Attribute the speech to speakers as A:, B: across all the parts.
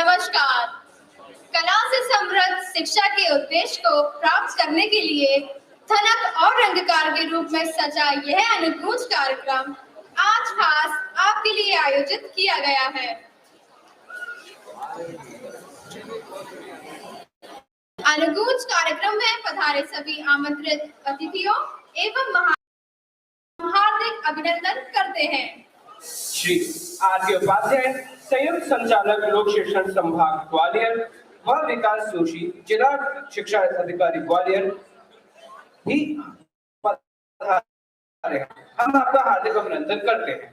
A: नमस्कार। कला से समृद्ध शिक्षा के उद्देश्य को प्राप्त करने के लिए थनक और रंगकार के रूप में सजा यह अनुगूंज कार्यक्रम आज खास आपके लिए आयोजित किया गया है। अनुगूंज कार्यक्रम में पधारे सभी आमंत्रित अतिथियों एवं हार्दिक अभिनंदन करते हैं।
B: श्री आर.के. उपाध्याय, संयुक्त संचालक लोक शिक्षण संभाग ग्वालियर व विकास जोशी, जिला शिक्षा अधिकारी ग्वालियर भी हम आपका हार्दिक अभिनंदन करते हैं।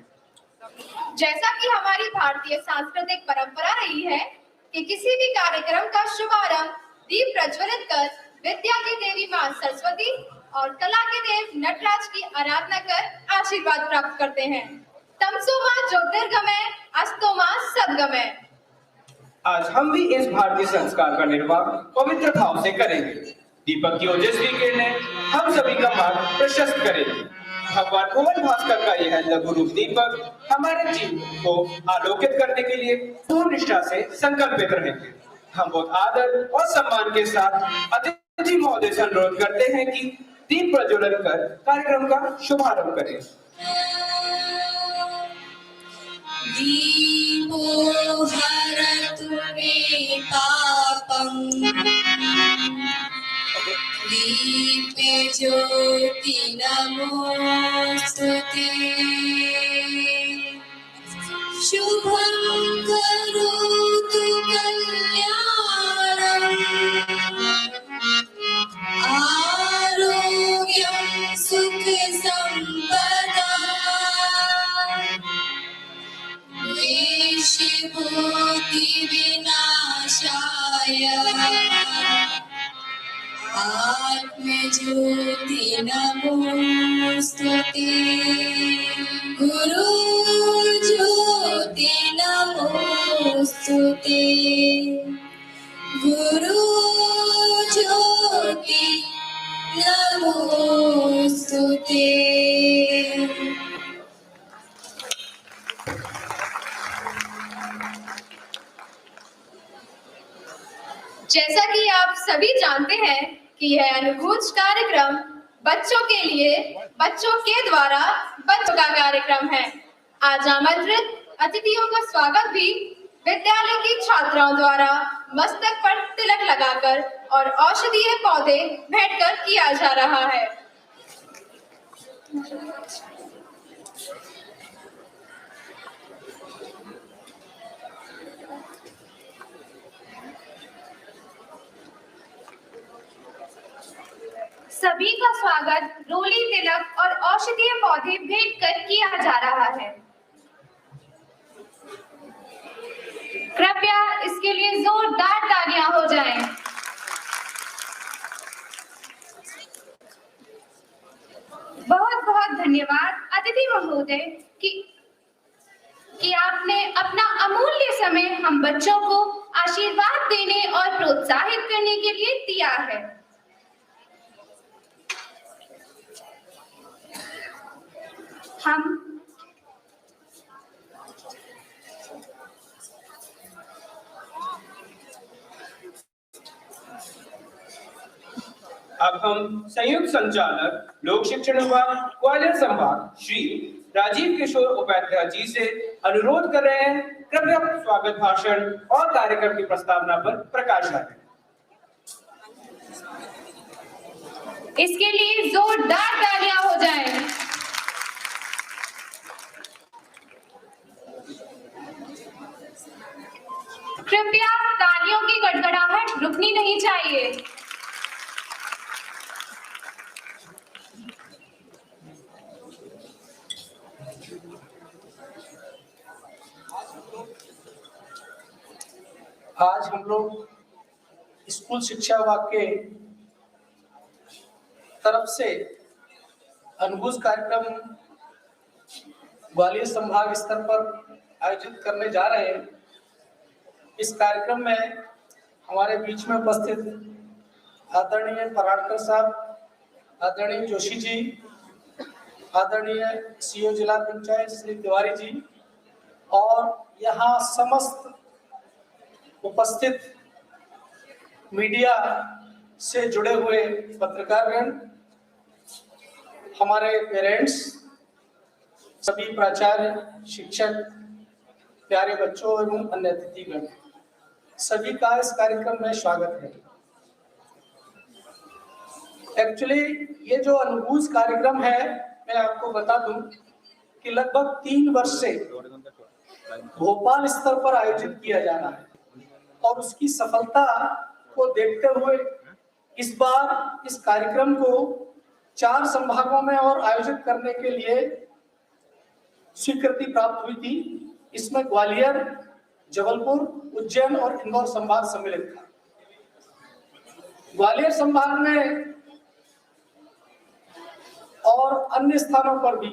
A: जैसा कि हमारी भारतीय सांस्कृतिक परंपरा रही है कि किसी भी कार्यक्रम का शुभारंभ दीप प्रज्वलित कर विद्या की देवी मां सरस्वती और कला के देव नटराज की आराधना कर आशीर्वाद प्राप्त करते हैं। तमसो मां ज्योतिर्गमय, अस्तो मां सद्गमय।
B: आज हम भी इस भारतीय संस्कार का निर्वाह पवित्र भाव से करेंगे। दीपक की ओजस्वी किरणें हम सभी का मार्ग प्रशस्त करेंगे। भगवान भुवन भास्कर का यह लघु रूप दीपक हमारे जीवन को आलोकित करने के लिए पूर्ण निष्ठा से संकल्पित रहेंगे। हम बहुत आदर और सम्मान के साथ अतिथि महोदय से अनुरोध करते हैं कि दीप प्रज्वलन कर कार्यक्रम का शुभारंभ करें।
C: दीपो हरतु मे पापं, दीपे ज्योति नमोस्तुते, शुभं करोतु कल्याणं, आरोग्यं सुख संपदा, भूति विनाशाय, आत्मज्योति नमोस्तुते, गुरु ज्योति नमोस्तुते, गुरु ज्योति नमोस्तुते।
A: जैसा कि आप सभी जानते हैं कि यह अनुगूंज कार्यक्रम बच्चों के लिए बच्चों के द्वारा बच्चों का कार्यक्रम है। आज आमंत्रित अतिथियों का स्वागत भी विद्यालय की छात्राओं द्वारा मस्तक पर तिलक लगाकर और औषधीय पौधे भेंटकर किया जा रहा है। सभी का स्वागत रोली तिलक और औषधीय पौधे भेंट कर किया जा रहा है। कृपया इसके लिए जोरदार तालियां हो जाएं। बहुत बहुत धन्यवाद अतिथि महोदय कि आपने अपना अमूल्य समय हम बच्चों को आशीर्वाद देने और प्रोत्साहित करने के लिए दिया है।
B: अब हम संयुक्त संचालक लोक शिक्षण विभाग ग्वालियर संभाग श्री राजीव किशोर उपाध्याय जी से अनुरोध कर रहे हैं, कृपया स्वागत भाषण और कार्यक्रम की प्रस्तावना पर प्रकाश डालें।
A: इसके लिए जोरदार तालियां हो जाएं। कृपया तालियों की गड़गड़ाहट रुकनी नहीं चाहिए।
D: आज हम लोग स्कूल शिक्षा विभाग के तरफ से अनुगूंज कार्यक्रम ग्वालियर संभाग स्तर पर आयोजित करने जा रहे हैं। इस कार्यक्रम में हमारे बीच में उपस्थित आदरणीय पराड़कर साहब, आदरणीय जोशी जी, आदरणीय सीओ जिला पंचायत श्री तिवारी जी और यहाँ समस्त उपस्थित मीडिया से जुड़े हुए पत्रकारगण, हमारे पेरेंट्स, सभी प्राचार्य, शिक्षक, प्यारे बच्चों एवं अन्य अतिथिगण, सभी का इस कार्यक्रम में स्वागत है। एक्चुअली ये जो अनुभूज कार्यक्रम है, मैं आपको बता दूं कि लगभग 3 वर्ष से भोपाल स्तर पर आयोजित किया जा रहा है और उसकी सफलता को देखते हुए इस बार इस कार्यक्रम को 4 संभागों में और आयोजित करने के लिए स्वीकृति प्राप्त हुई थी। इसमें ग्वालियर, जबलपुर, उज्जैन और इंदौर संभाग सम्मिलित था। ग्वालियर संभाग में और अन्य स्थानों पर भी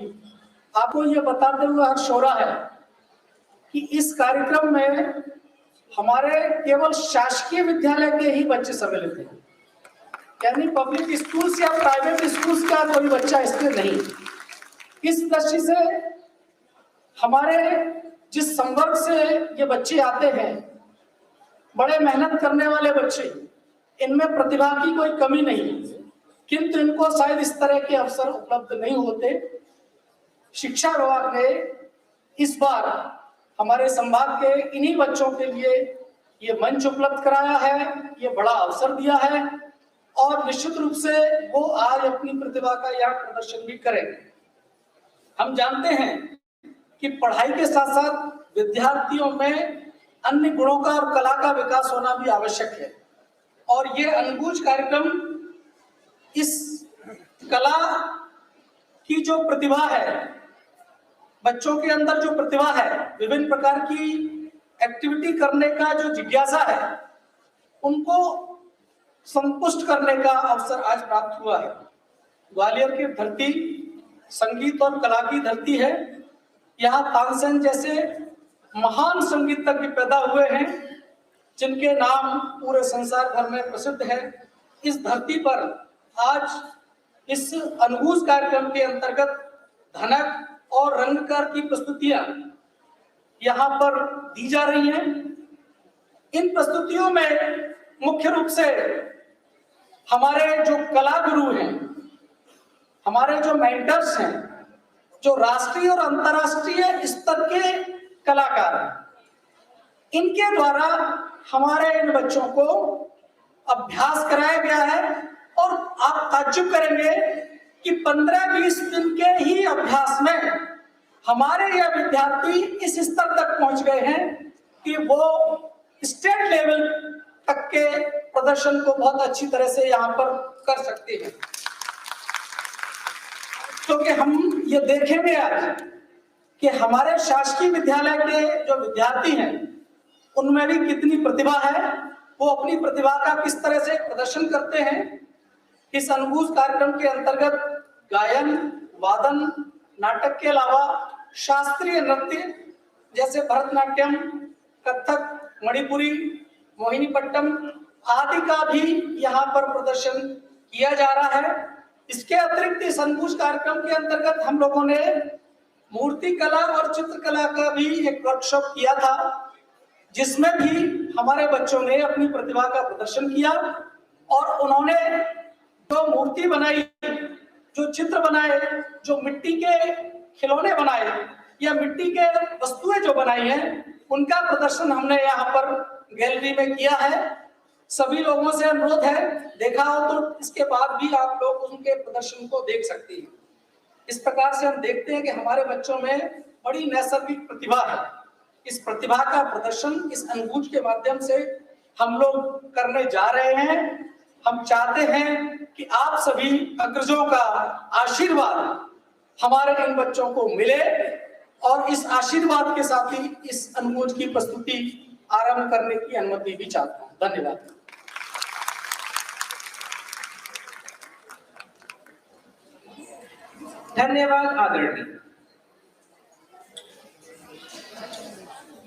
D: आपको यह बताते हुए हर्ष हो रहा है कि इस कार्यक्रम में हमारे केवल शासकीय विद्यालय के ही बच्चे सम्मिलित हैं, यानी पब्लिक स्कूल्स या प्राइवेट स्कूल्स का कोई बच्चा इसमें नहीं। इस दृष्टि से हमारे जिस संवर्ग से ये बच्चे आते हैं, बड़े मेहनत करने वाले बच्चे, इनमें प्रतिभा की कोई कमी नहीं, किंतु इनको शायद इस तरह के अवसर उपलब्ध नहीं होते। शिक्षा विभाग ने इस बार हमारे संभाग के इन्हीं बच्चों के लिए ये मंच उपलब्ध कराया है, ये बड़ा अवसर दिया है और निश्चित रूप से वो आज अपनी प्रतिभा का यहाँ प्रदर्शन भी करेंगे। हम जानते हैं कि पढ़ाई के साथ साथ विद्यार्थियों में अन्य गुणों का और कला का विकास होना भी आवश्यक है और ये अनुभूज कार्यक्रम इस कला की जो प्रतिभा है, बच्चों के अंदर जो प्रतिभा है, विभिन्न प्रकार की एक्टिविटी करने का जो जिज्ञासा है, उनको संतुष्ट करने का अवसर आज प्राप्त हुआ है। ग्वालियर की धरती संगीत और कला की धरती है। यहाँ तानसेन जैसे महान संगीतज्ञ पैदा हुए हैं जिनके नाम पूरे संसार भर में प्रसिद्ध है। इस धरती पर आज इस अनुभूज कार्यक्रम के अंतर्गत धनक और रंगकार की प्रस्तुतियां यहाँ पर दी जा रही हैं। इन प्रस्तुतियों में मुख्य रूप से हमारे जो कला गुरु हैं, हमारे जो मेंटर्स हैं, जो राष्ट्रीय और अंतर्राष्ट्रीय स्तर के कलाकार हैं, इनके द्वारा हमारे इन बच्चों को अभ्यास कराया गया है और आप ताज्जुब करेंगे कि 15-20 दिन के ही अभ्यास में हमारे यह विद्यार्थी इस स्तर तक पहुंच गए हैं कि वो स्टेट लेवल तक के प्रदर्शन को बहुत अच्छी तरह से यहाँ पर कर सकते हैं। क्योंकि हम ये देखेंगे आज कि हमारे शासकीय विद्यालय के जो विद्यार्थी हैं उनमें भी कितनी प्रतिभा है, वो अपनी प्रतिभा का किस तरह से प्रदर्शन करते हैं। इस अनुभूज कार्यक्रम के अंतर्गत गायन, वादन, नाटक के अलावा शास्त्रीय नृत्य जैसे भरतनाट्यम, कथक, मणिपुरी, मोहिनीपट्टम आदि का भी यहाँ पर प्रदर्शन किया जा रहा है। इसके अतिरिक्त इस अनुभूज कार्यक्रम के अंतर्गत हम लोगों ने मूर्ति कला और चित्रकला का भी एक वर्कशॉप किया था, जिसमें भी हमारे बच्चों ने अपनी प्रतिभा का प्रदर्शन किया और उन्होंने जो मूर्ति बनाई, जो चित्र बनाए, जो मिट्टी के खिलौने बनाए या मिट्टी के वस्तुएं जो बनाई हैं, उनका प्रदर्शन हमने यहाँ पर गैलरी में किया है। सभी लोगों से अनुरोध है, देखा हो तो इसके बाद भी आप लोग उनके प्रदर्शन को देख सकते हैं। इस प्रकार से हम देखते हैं कि हमारे बच्चों में बड़ी नैसर्गिक प्रतिभा है। इस प्रतिभा का प्रदर्शन इस अनुभूज के माध्यम से हम लोग करने जा रहे हैं। हम चाहते हैं कि आप सभी अग्रजों का आशीर्वाद हमारे इन बच्चों को मिले और इस आशीर्वाद के साथ ही इस अनुभूज की प्रस्तुति आरंभ करने की अनुमति भी चाहता हूँ। धन्यवाद।
B: धन्यवाद आदरणीय।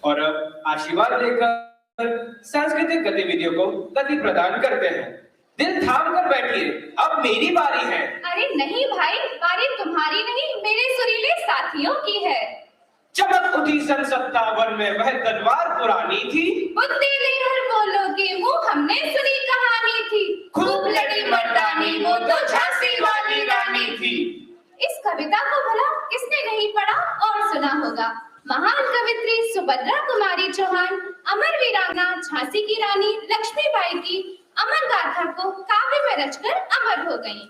B: और अब आशीर्वाद लेकर सांस्कृतिक गतिविधियों को गति प्रदान करते हैं। दिल थाम कर बैठिए, अब मेरी बारी है।
A: अरे नहीं भाई, बारी तुम्हारी नहीं, मेरे सुरीले साथियों की है।
B: चमक उठी सन 57 में वह तलवार पुरानी थी,
A: बुद्धि दी वीरांगना झांसी की रानी लक्ष्मीबाई की अमर गाथा को काव्य में रचकर अमर हो गईं।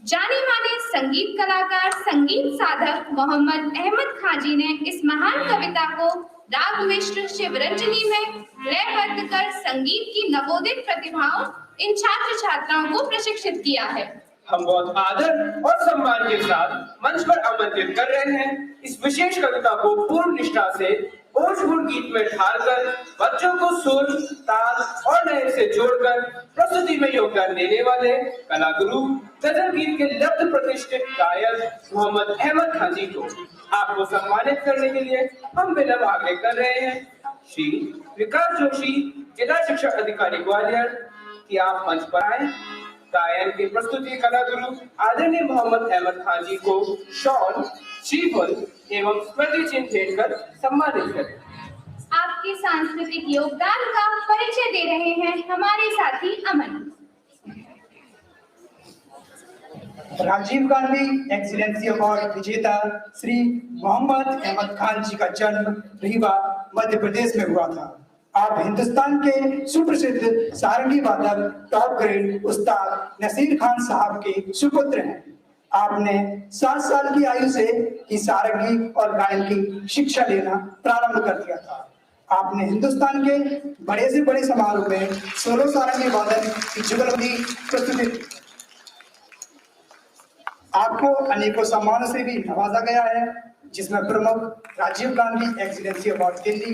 A: जाने माने संगीत कलाकार संगीत साधक मोहम्मद अहमद खां जी ने इस महान कविता को राग मिश्र शिवरंजनी में लयबद्ध कर संगीत की नवोदित प्रतिभाओं इन छात्र छात्राओं को प्रशिक्षित किया है।
B: हम बहुत आदर और सम्मान के साथ मंच पर आमंत्रित कर रहे हैं इस विशेष कविता को पूर्ण निष्ठा से भोजपुर गीत में ढालकर बच्चों को सुर, ताल और लय से जोड़कर प्रस्तुति में योगदान देने वाले कलागुरु गजल गीत के लब्ध प्रतिष्ठित गायक मोहम्मद अहमद खां जी को आपको सम्मानित करने के लिए हम विनम्र आग्रह कर रहे हैं। श्री विकास जोशी, जिला शिक्षा अधिकारी ग्वालियर, कि आप मंच पर आए। गायन की प्रस्तुति कलागुरु आदरणीय मोहम्मद अहमद खां जी को शॉल, श्रीफल एवं स्मृति चिन्ह भेंट कर सम्मानित करें।
A: आपके सांस्कृतिक योगदान का परिचय दे रहे हैं हमारे साथी अमन।
E: राजीव गांधी एक्सीलेंसी अवार्ड विजेता श्री मोहम्मद अहमद खान जी का जन्म रीवा मध्य प्रदेश में हुआ था। आप हिंदुस्तान के सुप्रसिद्ध सारंगी वादक टॉप ग्रेड उस्ताद नसीर खान साहब के सुपुत्र हैं। आपने 7 साल की आयु से ही सारंगी और गायन की शिक्षा लेना प्रारंभ कर दिया था। आपने हिंदुस्तान के बड़े से बड़े समारोह में सोलो सारंगी वादन की जुगलबंदी प्रस्तुति की। आपको अनेकों सम्मानों से भी नवाजा गया है, जिसमें प्रमुख Rajiv Gandhi excellency award Delhi,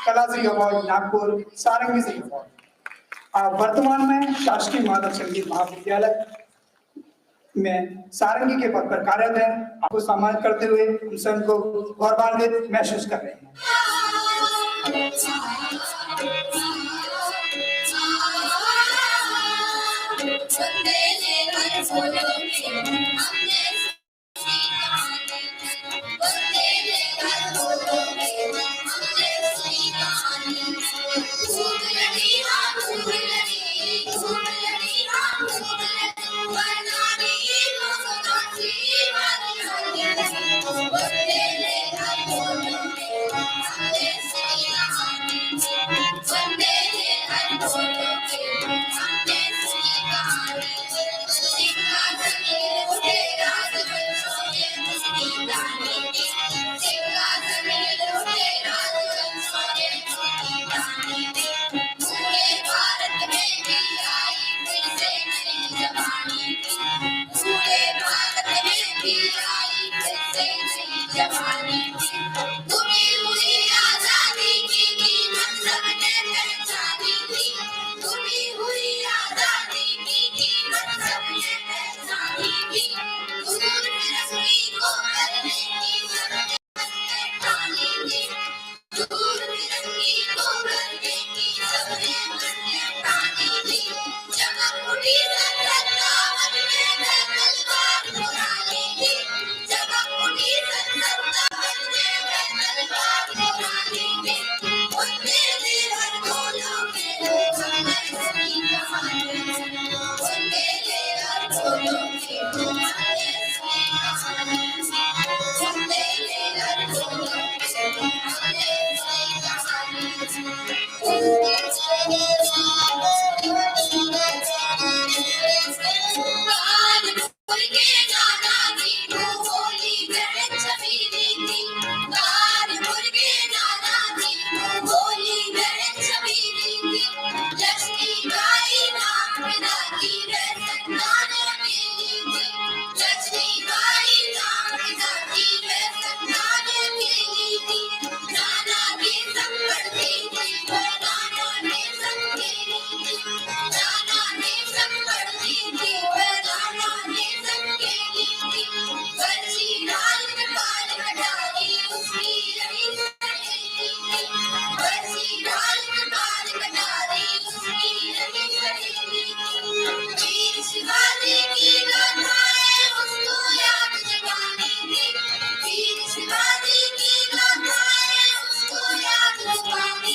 E: Kalashri award Nagpur, Sarangi Shri award. आप वर्तमान में शासकीय माधव संगीत महाविद्यालय में सारंगी के पद पर कार्यरत हैं। आपको सम्मानित करते हुए हम स्वयं को गौरवान्वित महसूस कर रहे हैं।
C: शिवाजी की गाथाएं उसको याद रखवानी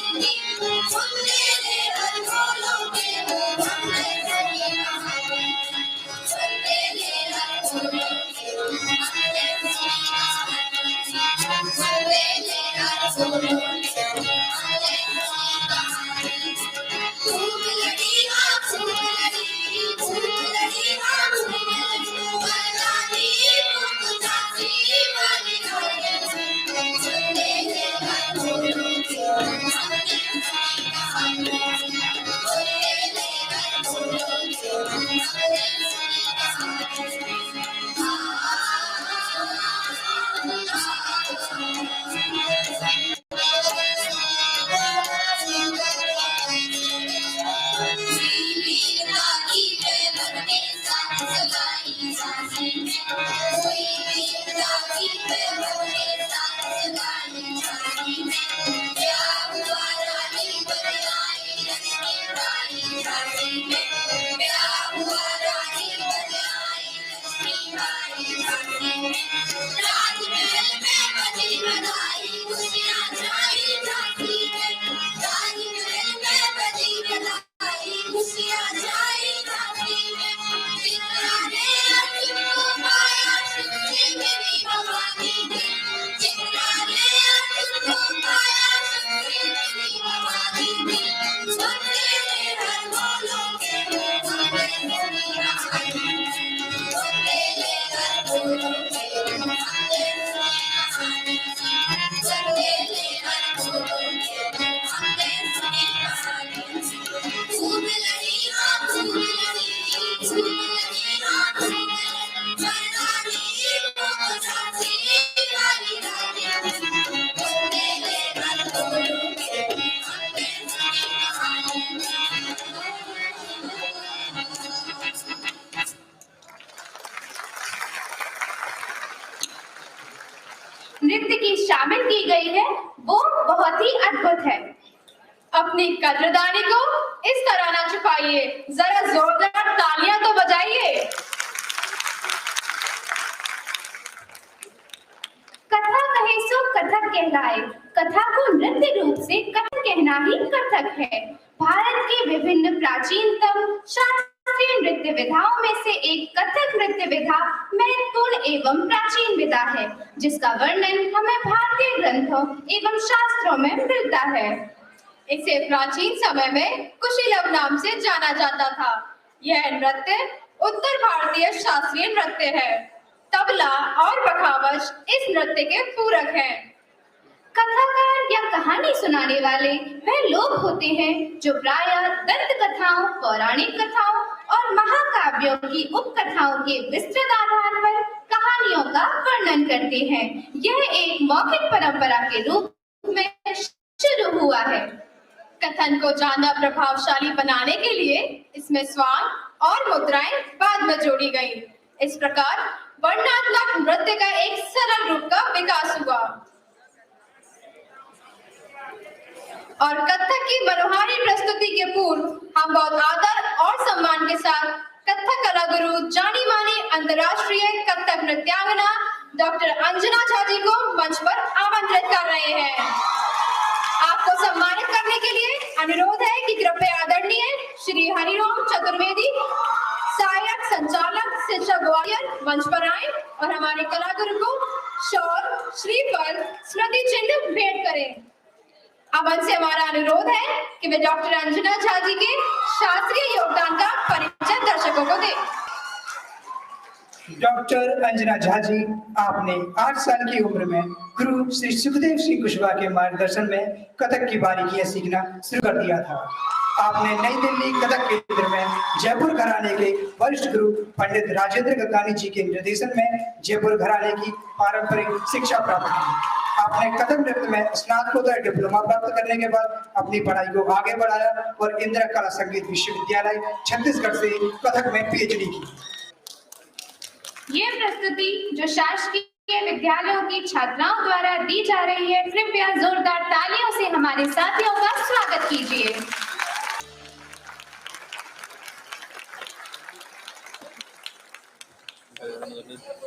A: अद्भुत है। अपनी कद्रदानी को इस तरह ना छुपाइए, जरा जोरदार तालियां तो बजाइए। कथा कहे सो कथक कहलाए, कथा को नृत्य रूप से कथक कहना ही कथक है। भारत के विभिन्न प्राचीनतम शास्त्रीय नृत्य विधाओं में से एक कथक नृत्य विधा महत्वपूर्ण एवं प्राचीन विधा है, जिसका वर्णन हमें भारतीय ग्रंथों एवं शास्त्रों में मिलता है। इसे प्राचीन समय में कुशीलव नाम से जाना जाता था। यह नृत्य उत्तर भारतीय शास्त्रीय नृत्य है। तबला और बखावज इस नृत्य के पूरक हैं। कथाकार या कहानी सुनाने वाले वह लोग होते हैं जो प्रायः दंत कथाओं, पौराणिक कथाओं और महाकाव्यों की उपकथाओं के विस्तृत आधार पर कहानियों का वर्णन करते हैं। यह एक मौखिक परंपरा के रूप में शुरू हुआ है। कथन को ज्यादा प्रभावशाली बनाने के लिए इसमें स्वांग और मुद्राएं बाद में जोड़ी गई। इस प्रकार वर्णनात्मक नृत्य का एक सरल रूप का विकास हुआ और कथक की मनोहारी प्रस्तुति के पूर्व हम बहुत आदर और सम्मान के साथ कथक कला गुरु, जानी मानी अंतर्राष्ट्रीय कथक नृत्यांगना डॉक्टर अंजना झा जी को मंच पर आमंत्रित कर रहे हैं। आपको सम्मानित करने के लिए अनुरोध है कि कृपया आदरणीय श्री हरिओम चतुर्वेदी, सहायक संचालक शिक्षा ग्वालियर मंच पर आए और हमारे कला गुरु को शॉल, श्रीफल, स्मृति चिन्ह भेंट करें। अब उनसे हमारा अनुरोध है कि वे डॉक्टर अंजना झा जी के शास्त्रीय योगदान का परिचय दर्शकों को दें।
E: डॉक्टर अंजना झा जी, आपने 8 साल की उम्र में गुरु श्री सुखदेव सिंह कुशवाहा के मार्गदर्शन में कथक की बारीकियां सीखना शुरू कर दिया था। आपने नई दिल्ली कथक केंद्र में जयपुर घराने के वरिष्ठ गुरु पंडित राजेंद्र गंगानी जी के निर्देशन में जयपुर घराने की पारंपरिक शिक्षा प्राप्त की। आपने कथक नृत्य में स्नातकोत्तर डिप्लोमा प्राप्त करने के बाद अपनी पढ़ाई को आगे बढ़ाया और इंदिरा कला संगीत विश्वविद्यालय छत्तीसगढ़ से कथक में पीएचडी की।
A: ये प्रस्तुति जो शासकीय विद्यालयों की छात्राओं द्वारा दी जा रही है, कृपया जोरदार तालियों से हमारे साथियों का स्वागत कीजिए।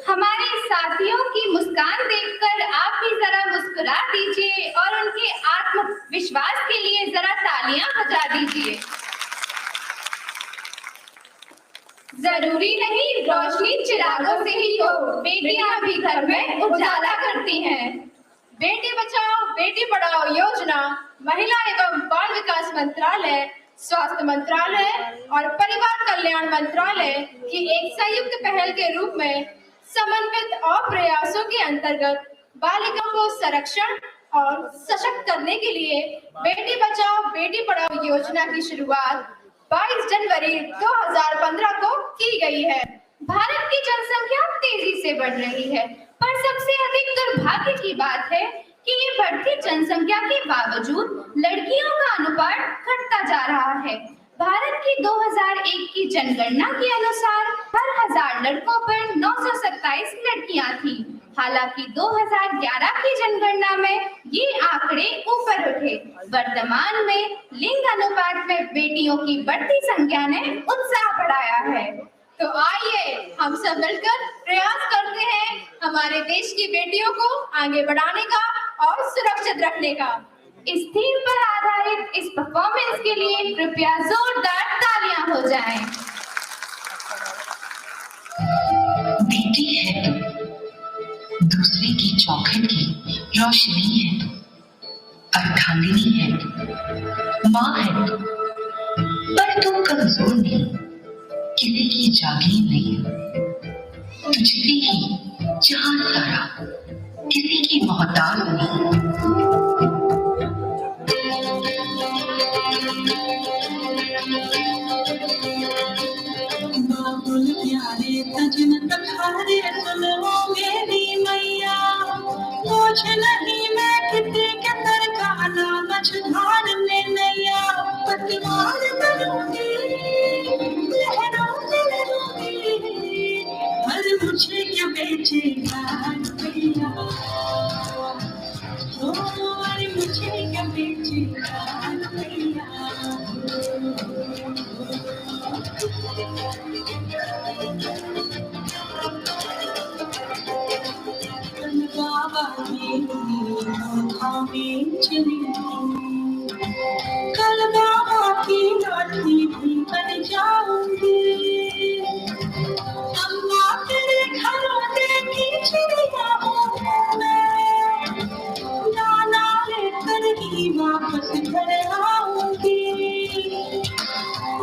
A: हमारे साथियों की मुस्कान देखकर आप भी जरा मुस्कुरा दीजिए और उनके आत्मविश्वास के लिए जरा तालियां बजा दीजिए। जरूरी नहीं रोशनी चिरागों से ही हो, बेटियां भी घर में उजाला करती हैं। बेटी बचाओ बेटी पढ़ाओ योजना महिला एवं बाल विकास मंत्रालय, स्वास्थ्य मंत्रालय और परिवार कल्याण मंत्रालय की एक संयुक्त पहल के रूप में समन्वित और प्रयासों के अंतर्गत बालिकाओं को संरक्षण और सशक्त करने के लिए बेटी बचाओ बेटी पढ़ाओ योजना की शुरुआत 22 जनवरी 2015 को की गई है। भारत की जनसंख्या तेजी से बढ़ रही है, पर सबसे अधिक दुर्भाग्य की बात है कि ये बढ़ती जनसंख्या के बावजूद लड़कियों का अनुपात घटता जा रहा है। भारत की 2001 की जनगणना के अनुसार हर 1000 लड़कों पर 927 लड़कियां थी। हालांकि 2011 की जनगणना में ये आंकड़े ऊपर उठे। वर्तमान में लिंग अनुपात में बेटियों की बढ़ती संख्या ने उत्साह बढ़ाया है। तो आइए हम सब मिलकर प्रयास करते हैं हमारे देश की बेटियों को आगे बढ़ाने का और सुरक्षित रखने का। इस थीम पर आधारित इस परफॉर्मेंस के लिए कृपया जोरदार तालियां हो जाएं।
F: बेटी है तू, दूसरे की चौखट की रोशनी है तू, अर्धांगिनी है तू, माँ है तू, पर तू कमजोर नहीं, किसी की जागीर नहीं, तुझसे ही जहां सारा, किसी की मोहताज नहीं।
C: बाबुल प्यारे तजन तखारे सुनो मेरी मैया, कुछ नहीं मैं कितने के तर काला मझधार में नैया, पतवार बनूंगी लहरों में लहरूंगी, पर मुझे क्या बेचेगा भैया, ओ अरे मुझे क्या बाबा की आँखों में चली कल बाबा की लाठी भी बन जाऊंगी अम्मा तेरे घरौंदे की चिड़िया हूँ मैं नाना लेकर ही वापस घर आऊंगी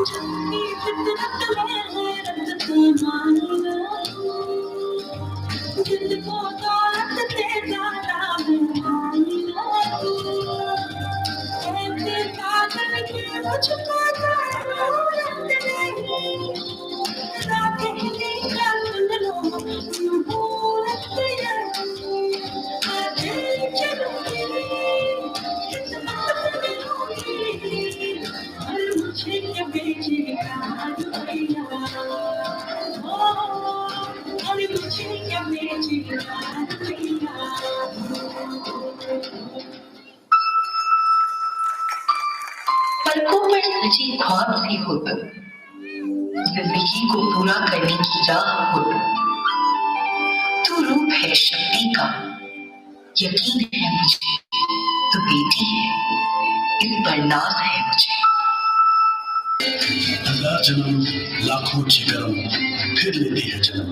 C: जितनी फितरत में है रत मानना जिनको दौलत दे जाना ऐसे पागल के मुझको जरूरत नहीं रातें ही सुन लो यूं भूलत नहीं आगे चलूंगी किस्मत मिलूंगी और मुझे क्या बेचेगा रुपया और मुझे क्या बेचेगा रुपया
F: पलकों पर सजी ख्वाब सी हो तुम जिंदगी को पूरा करने की राह हो तू रूप है शक्ति का यकीन है मुझे तू बेटी है इस पर नाज है मुझे
G: हजार जन्म लाखों जिगरम फिर लेती है जन्म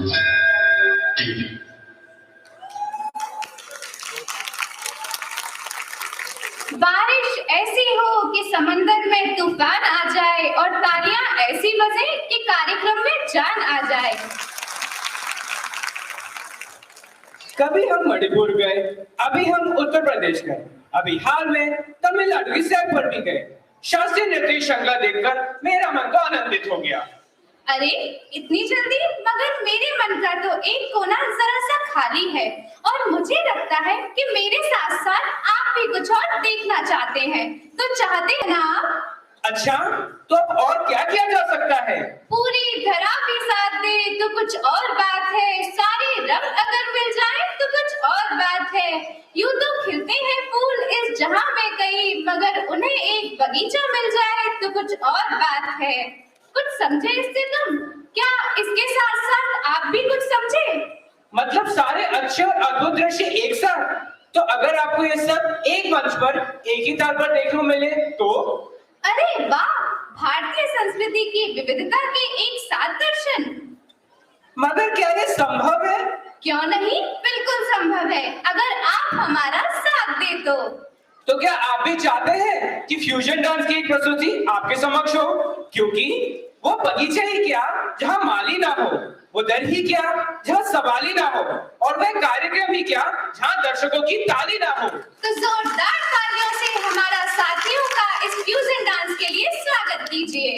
A: बारिश ऐसी हो कि समंदर में तूफान आ जाए और तालियां ऐसी बजे कि कार्यक्रम में जान आ जाए।
B: कभी हम मणिपुर गए, अभी हम उत्तर प्रदेश गए, अभी हाल में तमिलनाडु की सैर पर भी गए। शास्त्रीय नृत्य श्रृंखला देखकर मेरा मन तो आनंदित हो गया।
A: अरे इतनी जल्दी? मगर मेरे मन का तो एक कोना जरा सा खाली है और मुझे लगता है कि मेरे साथ साथ आप भी कुछ और देखना चाहते हैं, तो चाहते हैं ना?
B: अच्छा, तो अब और क्या किया जा सकता है?
A: पूरी धरा भी साथ दे तो कुछ और बात है, सारे रंग अगर मिल जाए तो कुछ और बात है। यूं तो खिलते हैं फूल इस जहां में कई, मगर उन्हें एक बगीचा मिल जाए तो कुछ और बात है। कुछ समझे इससे तुम? क्या इसके साथ साथ आप भी कुछ समझे?
B: मतलब सारे अच्छे और अद्भुत दृश्य एक साथ? तो अगर आपको ये सब एक मंच पर एक ही ताल पर देखने को मिले तो?
A: अरे वाह, भारतीय संस्कृति की विविधता के एक साथ दर्शन।
B: मगर क्या ये संभव है?
A: क्यों नहीं, बिल्कुल संभव है अगर आप हमारा साथ दे
B: तो क्या आप भी चाहते हैं कि फ्यूजन डांस की एक प्रस्तुति आपके समक्ष हो? क्योंकि वो बगीचा ही क्या जहाँ माली ना हो, वो दर ही क्या जहाँ सवाली ना हो, और वह कार्यक्रम ही क्या जहाँ दर्शकों की ताली ना हो।
A: तो जोरदार तालियों से हमारा साथियों का इस फ्यूजन डांस के लिए स्वागत कीजिए।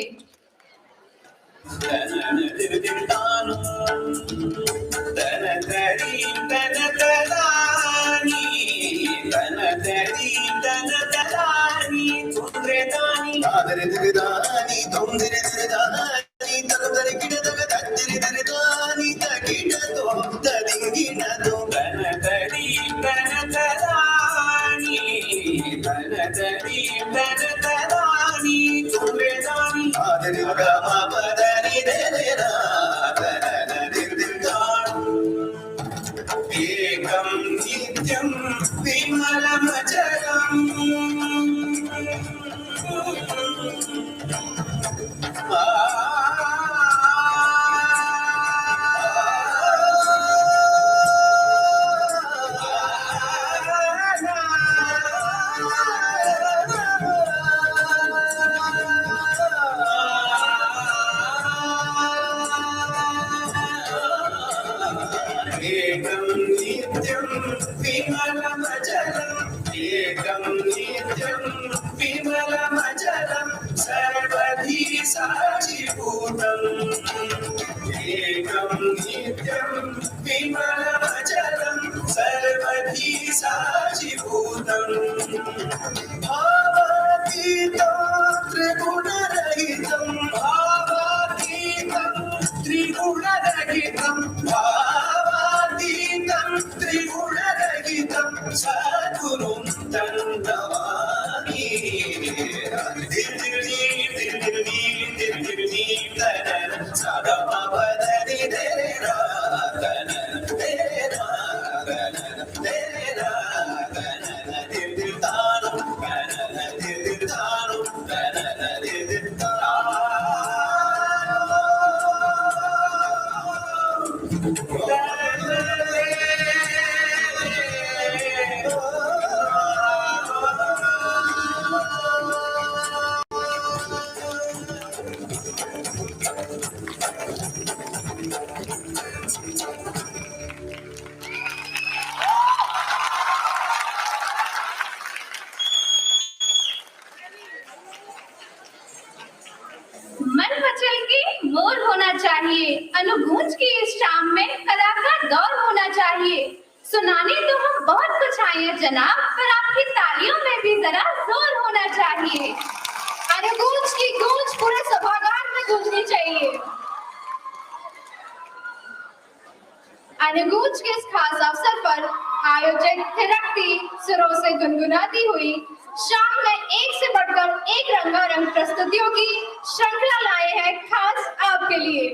A: मन मचल के मोर होना चाहिए। अनुगूंज की इस शाम में कला का दौर होना चाहिए। सुनाने तो हम बहुत कुछ आए हैं जनाब, पर आपकी तालियों में भी जरा जोर होना चाहिए। अनुगूंज की गूंज पूरे सभागार में गूंजनी चाहिए। अनुगूंज के इस खास अवसर पर आयोजक थिरकती सुरों से गुनगुनाती हुई शाम में एक से बढ़कर एक रंगारंग प्रस्तुतियों की श्रृंखला लाए हैं खास आपके लिए।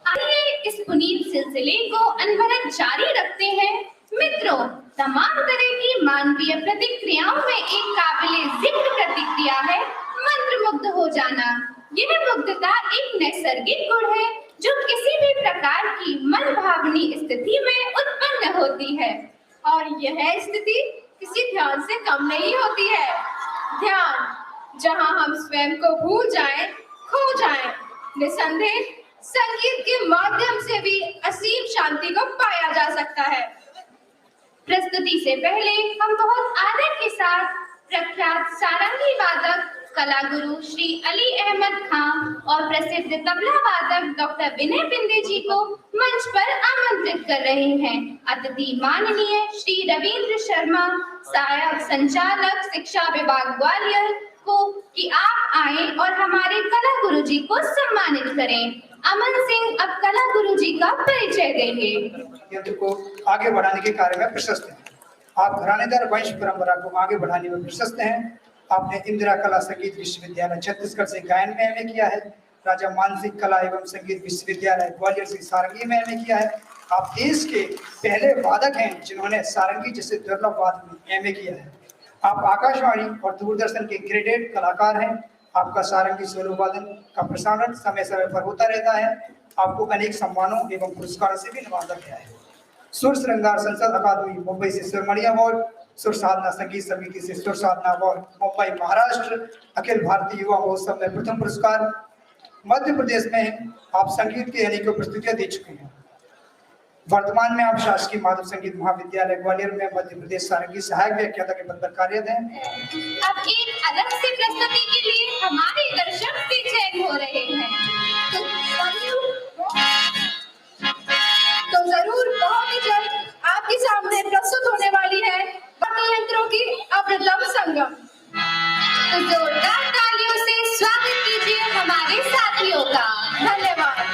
A: आइए इस पुनीत सिलसिले को अनवरत जारी रखते हैं। मित्रों, तमाम तरह की मानवीय प्रतिक्रियाओं में एक काबिले जिक्र प्रतिक्रिया है मंत्रमुग्ध हो जाना। यह मुग्धता एक नैसर्गिक गुण है जो किसी भी प्रकार की मनभावनी स्थिति में उत्पन्न होती है, और यह स्थिति किसी ध्यान से कम नहीं होती है। ध्यान, जहां हम स्वयं को भूल जाएं, खो जाएं। निसंदेह संगीत के माध्यम से भी असीम शांति को पाया जा सकता है। प्रस्तुति से पहले हम बहुत आदर के साथ प्रख्यात सारंगी वादक कला गुरु श्री अली अहमद खान और प्रसिद्ध तबला वादक डॉक्टर विनय बिंदे जी को मंच पर आमंत्रित कर रहे हैं। अतिथि माननीय श्री रविंद्र शर्मा, सहायक संचालक शिक्षा विभाग ग्वालियर को कि आप आए और हमारे कला गुरु जी को सम्मानित करें। अमन सिंह अब कला गुरु जी का परिचय देंगे।
E: यंत्र को आगे बढ़ाने के कार्य में प्रशस्त हैं। आप घरानेदार वंश परंपरा को आगे बढ़ाने में प्रशस्त हैं। आपने इंदिरा कला संगीत विश्वविद्यालय छत्तीसगढ़ से गायन में एमए किया है। राजा मानसिंह कला एवं संगीत विश्वविद्यालय ग्वालियर से सारंगी में एमए किया है। आप देश के पहले वादक हैं जिन्होंने सारंगी जैसे दुर्लभ वाद्य में एमए किया है। आप आकाशवाणी और दूरदर्शन के ग्रेडेड कलाकार हैं। आपका सारंगी सोलो वादन का प्रसारण समय समय पर होता रहता है। आपको अनेक सम्मानों एवं पुरस्कारों से भी नवाजा गया है। सुर श्रृंगार संसद अकादमी मुंबई से सुरमणि अवार्ड, सुर साधना संगीत समिति से सुर साधना अवार्ड मुंबई महाराष्ट्र, अखिल भारतीय युवा महोत्सव में प्रथम पुरस्कार। मध्य प्रदेश में आप संगीत की अनेकों प्रस्तुतियां दे चुके हैं। वर्तमान में आप शासकीय माधव संगीत महाविद्यालय ग्वालियर में मध्य प्रदेश सारंगी सहायक व्याख्याता के पद पर कार्यरत हैं।
A: अब एक अलग सी प्रस्तुति के लिए हमारे दर्शक बेचैन हो रहे हैं, तो जरूर बहुत ही जल्द आपके सामने प्रस्तुत होने वाली है वाद्य यंत्रों की अप्रतिम संगम। तो जोरदार तालियों से स्वागत कीजिए हमारे साथियों का। धन्यवाद।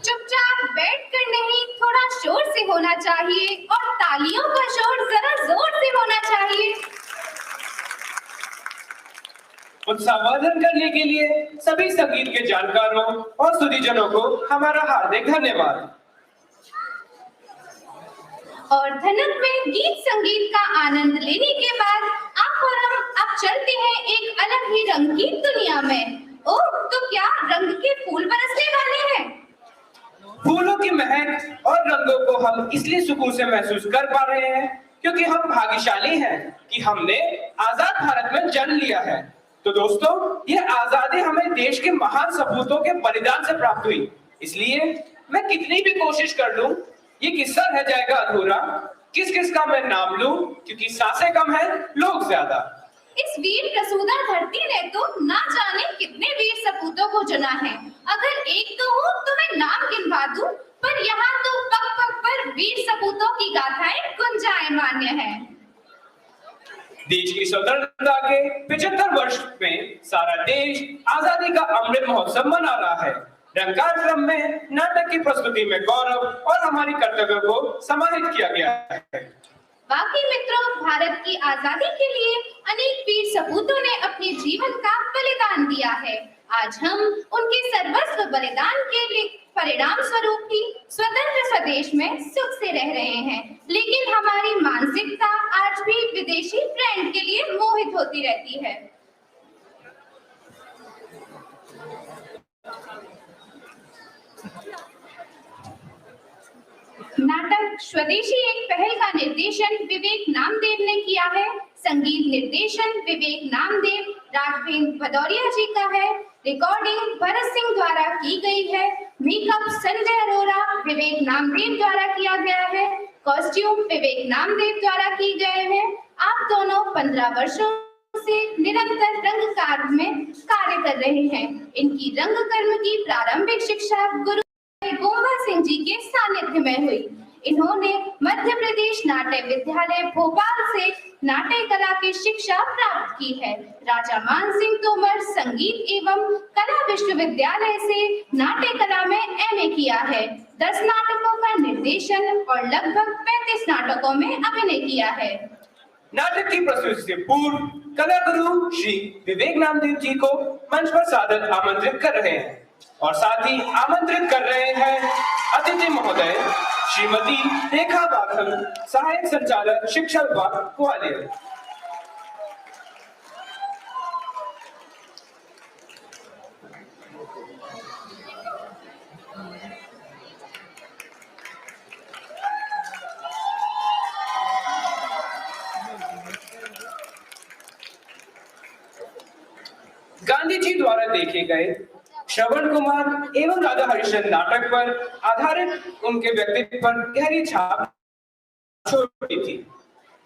A: चुपचाप बैठकर नहीं, थोड़ा शोर से होना चाहिए और तालियों का शोर जरा जोर से होना चाहिए।
B: उत्साहवर्धन करने के लिए सभी संगीत के जानकारों और सुधीजनों को हमारा हार्दिक धन्यवाद।
A: और धनक में गीत संगीत का आनंद लेने के बाद आप और हम अब चलते हैं एक अलग ही रंग की दुनिया में। ओह, तो क्या रंग के फूल बरसने वाले हैं?
B: फूलों की महक और रंगों को हम इसलिए सुकून से महसूस कर पा रहे हैं क्योंकि हम भाग्यशाली हैं कि हमने आजाद भारत में जन्म लिया है। तो दोस्तों, ये आजादी हमें देश के महान सपूतों के बलिदान से प्राप्त हुई। इसलिए मैं कितनी भी कोशिश कर लूं, ये किस्सा रह जाएगा अधूरा। किस किस का मैं नाम लूं, क्योंकि सांसें कम है, लोग ज्यादा।
A: इस वीर प्रसूदा धरती ने तो ना जाने कितने वीर सपूतों को चुना है। अगर एक तो हो तो मैं नाम गिनवा दूं, पर यहाँ तो पग पग पर वीर सपूतों की गाथाएं गुंजायमान्य हैं।
B: देश की स्वतंत्रता के 75 वर्ष में सारा देश आजादी का अमृत महोत्सव मना रहा है। रंगकार क्रम में नाटक की प्रस्तुति में गौरव और हमारी कर्तव्यों को समाहित किया गया है।
A: बाकी मित्रों, भारत की आजादी के लिए अनेक वीर सपूतों ने अपने जीवन का बलिदान दिया है। आज हम उनके सर्वस्व बलिदान के लिए परिणाम स्वरूप ही स्वतंत्र स्वदेश में सुख से रह रहे हैं। लेकिन हमारी मानसिकता आज भी विदेशी ब्रांड के लिए मोहित होती रहती है। नाटक स्वदेशी एक पहल का निर्देशन विवेक नामदेव ने किया है। संगीत निर्देशन विवेक नामदेव, राघवेंद्र भदौरिया जी का है। रिकॉर्डिंग भरत सिंह द्वारा की गई है। मेकअप संजय अरोरा विवेक नामदेव द्वारा किया गया है। कॉस्ट्यूम विवेक नामदेव द्वारा की गए हैं। आप दोनों 15 वर्षों से निरंतर रंगकार में कार्य कर रहे हैं। इनकी रंगकर्म की प्रारंभिक शिक्षा गुरु गोंबा सिंह जी के सानिध्य में हुई। इन्होंने मध्य प्रदेश नाट्य विद्यालय भोपाल से नाट्य कला की शिक्षा प्राप्त की है। राजा मान सिंह तोमर संगीत एवं कला विश्वविद्यालय से नाट्य कला में एमए किया है। 10 नाटकों का निर्देशन और लगभग 35 नाटकों में अभिनय किया है।
B: नाटक की प्रस्तुति से पूर्व कला गुरु श्री विवेक नामदेव जी को मंच पर सादर आमंत्रित कर रहे हैं और साथ ही आमंत्रित कर रहे हैं अतिथि महोदय श्रीमती रेखा बाखल, सहायक संचालक शिक्षा विभाग ग्वालियर। गांधी जी द्वारा देखे गए श्रवण कुमार एवं राधा हरिश्चंद्र नाटक पर आधारित उनके व्यक्तित्व पर गहरी छाप छोड़ी थी।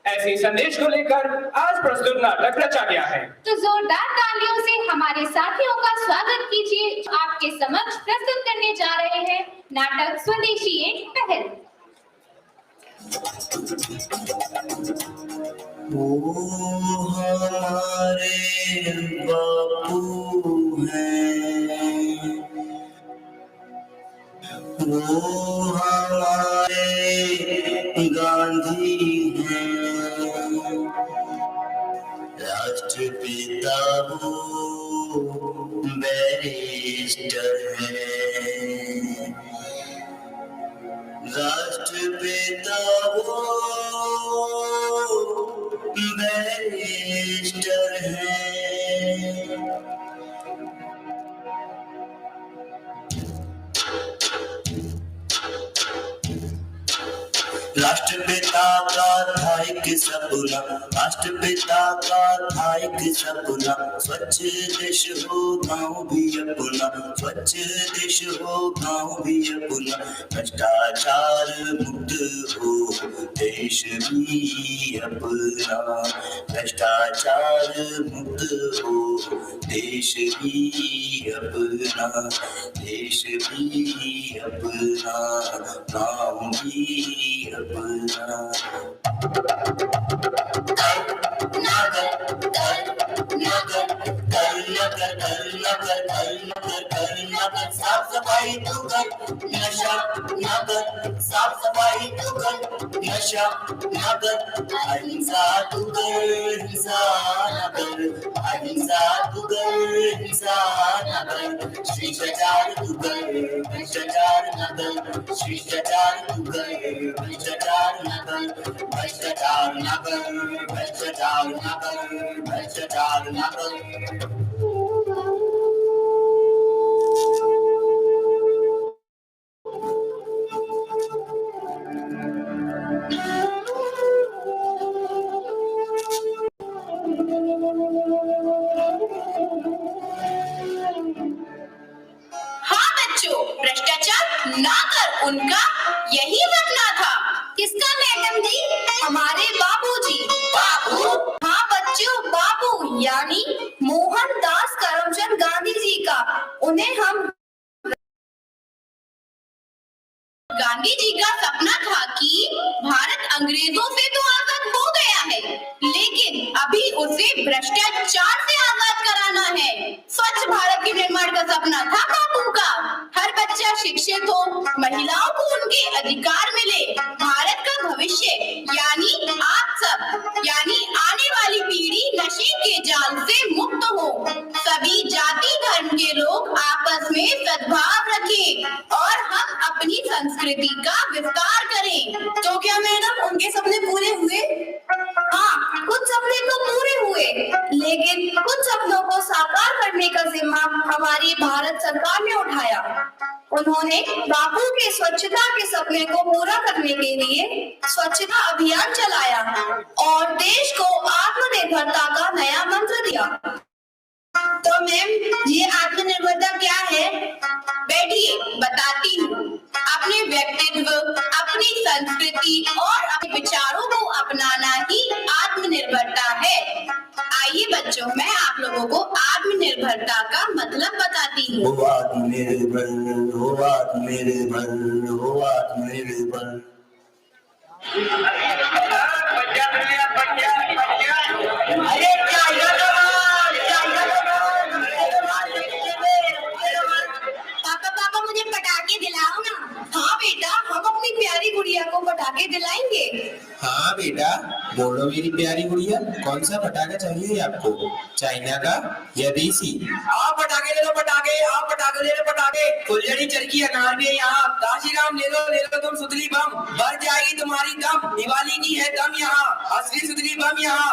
B: ऐसे संदेश को लेकर आज प्रस्तुत नाटक रचा गया है।
A: तो जोरदार तालियों से हमारे साथियों का स्वागत कीजिए। आपके समक्ष प्रस्तुत करने जा रहे हैं नाटक स्वदेशी एक पहल।
G: वो हमारे बापू हैं, वो हमारे गांधी हैं, राष्ट्रपिता वो बैरिस्टर हैं, राष्ट्रपिता वो बैरिस्टर हैं। राष्ट्रपिता का था एक सपना, राष्ट्रपिता का था एक सपना, स्वच्छ देश हो गाँव भी अपना, स्वच्छ देश हो गाँव भी अपना, भ्रष्टाचार मुक्त हो देश भी अपना, भ्रष्टाचार मुक्त हो देश भी अपना, देश भी अपना, गाँव भी अपना। साफ सफाई तू कर, नशा ना कर, साफ सफाई तू कर, नशा ना कर, अहिंसा तू कर, हिंसा ना कर, अहिंसा तू कर, हिंसा ना कर, शिष्टाचार तू कर, भ्रष्टाचार ना कर, शिष्टाचार तू कर, भ्रष्टाचार ना कर, भ्रष्टाचार ना कर, भ्रष्टाचार ना कर, भ्रष्टाचार ना कर।
A: हाँ बच्चों, भ्रष्टाचार ना कर, उनका यही बनना था। किसका मैडम जी? हमारे बाबूजी। बाबू? हाँ बच्चों, बाबू यानी मोहनदास करमचंद गांधी जी का। उन्हें हम गांधी जी का सपना था कि भारत अंग्रेजों से तो आजाद हो गया है, लेकिन अभी उसे भ्रष्टाचार से आजाद कराना है। स्वच्छ भारत के निर्माण का सपना था बापू का। हर बच्चा शिक्षित हो, महिलाओं को उनके अधिकार मिले, भारत का भविष्य यानी आप सब यानी आने वाली पीढ़ी नशे के जाल से मुक्त हो, सभी जाति धर्म के लोग आपस में सद्भाव रखें और हम अपनी संस्कृति का विस्तार करें। तो क्या मैडम उनके सपने पूरे हुए? हाँ, कुछ सपने तो पूरे हुए, लेकिन कुछ सपनों को साकार करने का जिम्मा हमारी भारत सरकार ने उठाया। उन्होंने बापू के स्वच्छता के सपने को पूरा करने के लिए स्वच्छता अभियान चलाया और देश को आत्मनिर्भरता का नया मंत्र दिया। तो मैम, ये आत्मनिर्भरता क्या है? बैठिए, बताती हूँ। अपने व्यक्तित्व, अपनी संस्कृति और अपने विचारों को अपनाना ही आत्मनिर्भरता है। आइए बच्चों, मैं आप लोगों को आत्मनिर्भरता का मतलब बताती हूँ।
G: हो आत्मनिर्भर, हो आत्मनिर्भर, हो आत्मनिर्भर।
A: पापा मुझे पटाखे दिलाओ ना। हाँ बेटा, हम अपनी प्यारी गुड़िया को पटाखे दिलाएंगे।
H: हाँ बेटा, बोलो मेरी प्यारी गुड़िया, कौन सा पटाखा चाहिए आपको? चाइना का या देसी?
B: आप पटाखे ले लो, पटाखे, आप पटाखे ले लो, पटाखे। फुलझड़ी चरखी अनार में यहाँ, काशीराम ले लो तुम सुतली बम, बढ़ जाएगी तुम्हारी दम, दिवाली की है दम यहाँ, असली सुतली बम यहाँ।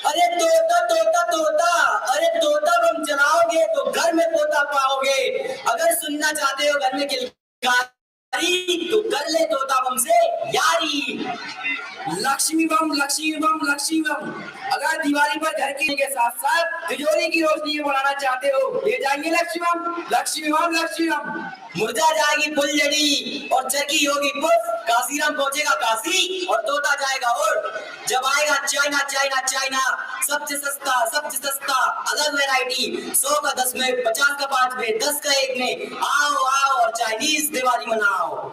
B: अरे तोता तोता तोता, अरे तोता बम चलाओगे तो घर में तोता पाओगे। अगर सुनना चाहते हो घर में किलकारी तो कर ले तोता बम से यारी। लक्ष्मी बम, लक्ष्मी बम, लक्ष्मी बम। अगर दिवाली पर घर के साथ साथ तिजोरी की रोशनी बढ़ाना चाहते हो, ले जाएंगे लक्ष्मी बम, लक्ष्मी बम, लक्ष्मी बम। मुर्जा जाएगी फुलझड़ी और चरखी होगी पुष्प, काशीराम पहुंचेगा काशी और तोता जाएगा और। जब आएगा चाइना चाइना चाइना, सबसे सस्ता अलग वैरायटी, 100 का 10 में, 50 का 5 में, 10 का 1 में। आओ आओ और चाइनीज दिवाली मनाओ।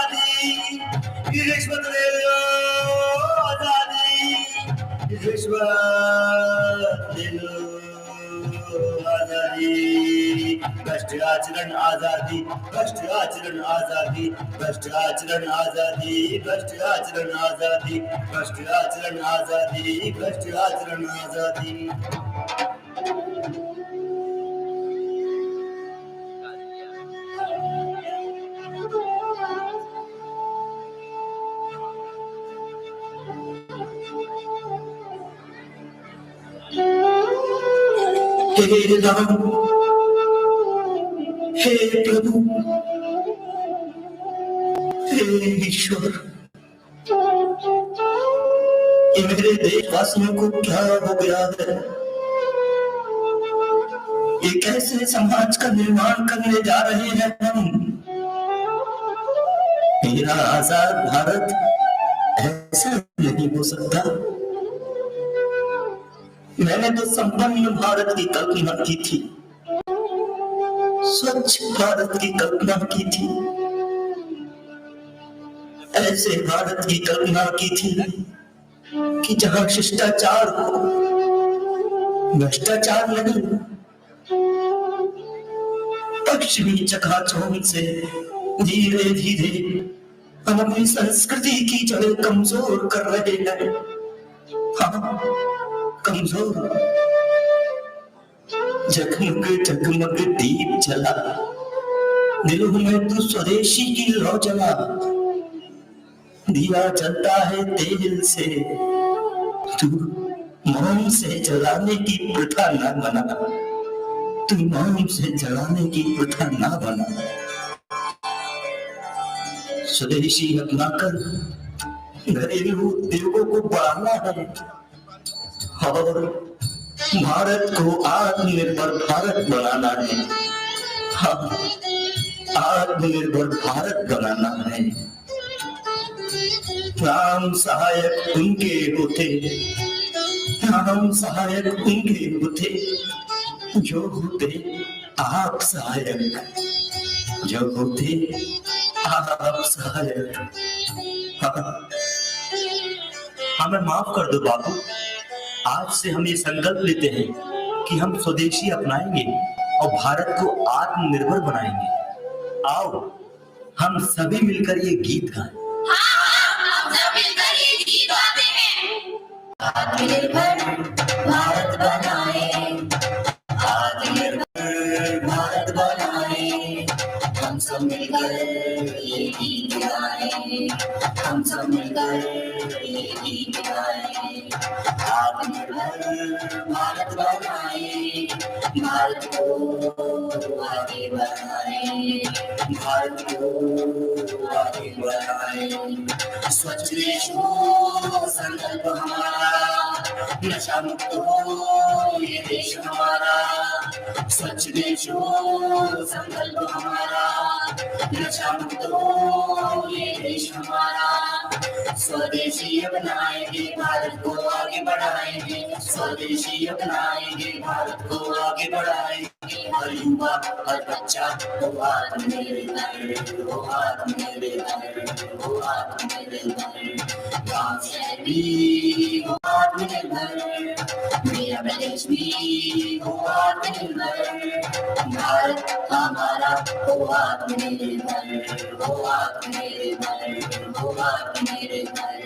G: रिश्वत ले लो आजादी, रिश्वत ले लो आजादी, भ्रष्ट आचरण आजादी, भ्रष्ट आचरण आजादी, भ्रष्ट आचरण आजादी, भ्रष्ट आचरण आजादी, भ्रष्ट आचरण आजादी, भ्रष्ट आचरण आजादी। हे राम, हे प्रभु, हे ईश्वर, ये मेरे देशवासियों को क्या हो गया है? ये कैसे समाज का निर्माण करने जा रहे हैं हम? मेरा आजाद भारत ऐसा नहीं हो सकता। मैंने तो संपन्न भारत की कल्पना की थी, स्वच्छ भारत की कल्पना की थी, ऐसे भारत की कल्पना की थी कि जहां शिष्टाचार हो, भ्रष्टाचार नहीं। पश्चिमी चकाचौंध से धीरे धीरे हम अपनी संस्कृति की जड़ें कमजोर कर रहे हैं। हाँ, कमजोर। जगमग जगमग दीप जला, दिलों में तू स्वदेशी की लौ जला। दिया जलता है तेल से, तू मोम से जलाने की प्रथा न बना, तू मोम से जलाने की प्रथा न बना। स्वदेशी अपनाकर घरेलू उद्योगों को बढ़ाना है और भारत को आत्मनिर्भर भारत बनाना है। हाँ, आत्मनिर्भर भारत बनाना है। राम सहायक उनके होते, राम सहायक उनके होते जो होते आप सहायक, जो होते आप सहायक। हमें माफ कर दो बापू, आज से हम ये संकल्प लेते हैं कि हम स्वदेशी अपनाएंगे और भारत को आत्मनिर्भर बनाएंगे। आओ हम सभी मिलकर ये गीत गाएं।
I: हम सब मिलकर ये गीत गाते हैं। आत्मनिर्भर भारत बनाए,
G: आत्मनिर्भर भारत बनाए, हम सब मिलकर ये गीत गाएं, हम सब मिलकर ये गीत गाएं। आत्मनिर्भर भारत बनाए, भारत को आगे बढ़ाए, भारत को आगे बढ़ाए। स्वच्छ देश हो संकल्प हमारा, नशा मुक्त हो ये देश हमारा। स्वच्छ देश हो संकल्प हमारा, नशा मुक्त हो ये देश हमारा। स्वदेशी अपनाएंगे भारत को आगे बढ़ाएंगे, स्वदेशी अपनाएंगे भारत को आगे बढ़ाएंगे। हर युवा हर बच्चा हो आत्मनिर्भर, हो आत्मनिर्भर, हो आत्मनिर्भर। गाँव शहर भी हो आत्मनिर्भर, मेरा प्रदेश भी हो आत्मनिर्भर। भारत हमारा हो आत्मनिर्भर, हो आत्मनिर्भर, हो आत्मनिर्भर।